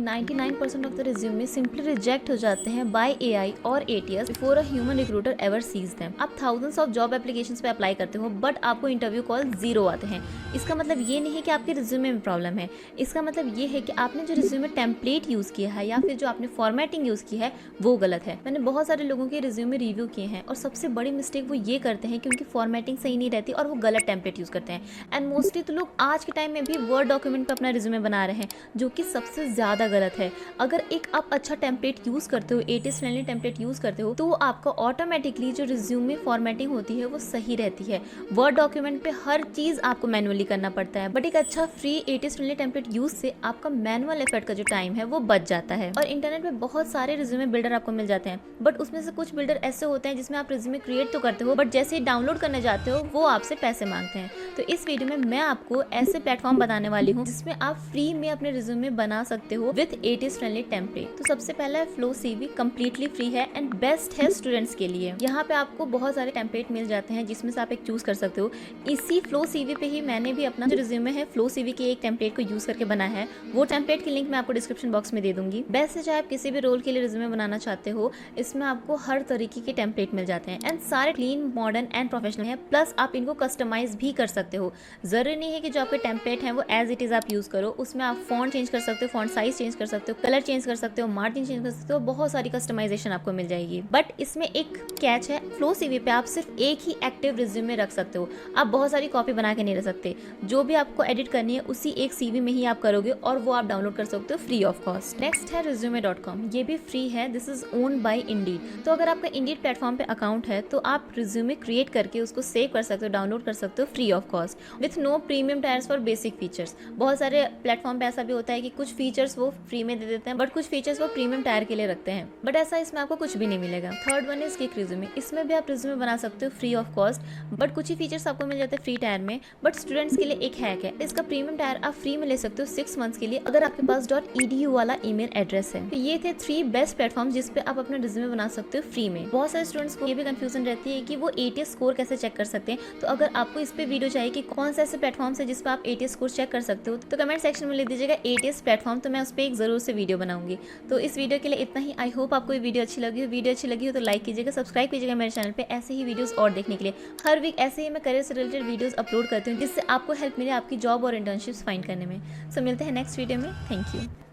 99% of the resume simply reject हो जाते हैं बाय एआई और ATS before a human recruiter ever seize them. आप थाउजेंड्स ऑफ जॉब एप्लीकेशंस पे apply करते हो बट आपको इंटरव्यू कॉल 0 आते हैं। इसका मतलब ये नहीं है कि आपके रिज्यूमे में प्रॉब्लम है, इसका मतलब ये है कि आपने जो रिज्यूमे टेम्पलेट यूज़ किया है या फिर जो आपने फॉर्मेटिंग यूज़ की है वो गलत है। मैंने बहुत सारे लोगों के रिज्यूमे रिव्यू किए हैं और सबसे बड़ी मिस्टेक वो ये करते हैं कि उनकी फॉर्मेटिंग सही नहीं रहती और वो गलत टेम्पलेट यूज़ करते हैं। एंड मोस्टली तो लोग आज के टाइम में भी वर्ड डॉक्यूमेंट पे अपना रिज्यूमे बना रहे हैं, जो कि सबसे ज़्यादा गलत है। अगर एक आप अच्छा टेम्पलेट यूज़ करते हो, एटीएस फ्रेंडली टेम्पलेट यूज़ करते हो, तो आपका ऑटोमेटिकली जो रिज्यूमे फॉर्मेटिंग होती है वो सही रहती है। वर्ड डॉक्यूमेंट पे हर चीज़ आपको मैनुअली करना पड़ता है, बट एक अच्छा free ATS friendly template use से आपका मैनुअल एफर्ट का जो टाइम है वो बच जाता है। और इंटरनेट पे बहुत सारे रिज्यूमे बिल्डर आपको मिल जाते हैं, बट उसमें से कुछ बिल्डर ऐसे होते हैं जिसमें आप रिज्यूमे क्रिएट तो करते हो बट जैसे ही डाउनलोड करने जाते हो वो आपसे पैसे मांगते हैं। तो इस वीडियो में मैं आपको ऐसे प्लेटफॉर्म बताने वाली हूँ जिसमें आप फ्री में अपने रिज्यूमे बना सकते हो विद एटीएस फ्रेंडली टेम्पलेट। तो सबसे पहला है फ्लो सीवी, कंप्लीटली फ्री है एंड बेस्ट है स्टूडेंट्स के लिए। यहाँ पे आपको बहुत सारे टेम्पलेट मिल जाते हैं जिसमें से आप एक चूज कर सकते हो। इसी फ्लो सीवी पे ही मैंने भी अपना जो रिज्यूमे है फ्लो सीवी के एक टेम्पलेट को यूज करके बनाया है। वो टेम्पलेट की लिंक मैं आपको डिस्क्रिप्शन बॉक्स में दे दूंगी। बेस्ट है चाहे आप किसी भी रोल के लिए रिज्यूमे बनाना चाहते हो, इसमें आपको हर तरीके के टेम्पलेट मिल जाते हैं एंड सारे क्लीन, मॉडर्न एंड प्रोफेशनल है। प्लस आप इनको कस्टमाइज भी कर सकते हो। जरूरी नहीं है कि जो आपके टेम्पलेट है वो एज इट इज आप यूज करो, उसमें आप फॉन्ट चेंज कर सकते हो, फॉन्ट साइज चेंज कर सकते हो, कलर चेंज कर सकते हो, मार्जिन चेंज कर सकते हो, बहुत सारी कस्टमाइजेशन आपको मिल जाएगी। बट इसमें एक कैच है, फ्लो सीवी पे आप सिर्फ एक ही एक्टिव रिज्यूमे रख सकते हो। आप बहुत सारी कॉपी बना के नहीं रख सकते। जो भी आपको एडिट करनी है उसी एक सीवी में ही आप करोगे और वो आप डाउनलोड कर सकते हो फ्री ऑफ कॉस्ट। नेक्स्ट है resume.com, ये भी फ्री है। This is owned by Indeed. तो अगर आपका इंडीड प्लेटफॉर्म पे अकाउंट है तो आप रिज्यूमे क्रिएट करके उसको सेव कर सकते हो, डाउनलोड कर सकते हो free of cost with no premium tiers for basic features. बहुत सारे प्लेटफॉर्म पे ऐसा भी होता है कि कुछ फीचर्स वो फ्री में दे देते हैं बट कुछ फीचर्स वो प्रीमियम टायर के लिए रखते हैं, बट ऐसा इसमें आपको कुछ भी नहीं मिलेगा। Third one is quick resume. इसमें भी आप रिज्यूमे बना सकते हो फ्री ऑफ कॉस्ट, बट कुछ ही फीचर्स आपको मिल जाते हैं फ्री टायर में। बट स्टूडेंट्स के लिए एक हैक है, इसका प्रीमियम टायर आप फ्री में ले सकते हो 6 मंथ्स के लिए अगर आपके पास .edu वाला ईमेल एड्रेस है। तो ये थे 3 बेस्ट प्लेटफॉर्म जिस पे आप अपना रिज्यूमे बना सकते हो फ्री में। बहुत सारे स्टूडेंट्स को ये भी कंफ्यूजन रहती है कि वो एटीएस स्कोर कैसे चेक कर सकते हैं। तो अगर आपको इस पे वीडियो चाहिए कि कौन से ऐसे प्लेटफॉर्म है जिस पे आप एटीएस स्कोर चेक कर सकते हो, तो कमेंट सेक्शन में लिख दीजिएगा एटीएस प्लेटफॉर्म, तो मैं उस पर एक जरूर से वीडियो बनाऊंगी। तो इस वीडियो के लिए इतना ही। आई होप आपको ये वीडियो अच्छी लगी हो। वीडियो अच्छी लगी हो तो लाइक कीजिएगा, सब्सक्राइब कीजिएगा मेरे चैनल पे ऐसे ही वीडियोस और देखने के लिए। हर वीक ऐसे ही मैं करियर से रिलेटेड वीडियोस अपलोड करती हूँ जिससे आपको हेल्प मिले आपकी जॉब और इंटर्नशिप्स फाइंड करने में। सो मिलते हैं नेक्स्ट वीडियो में। Thank you.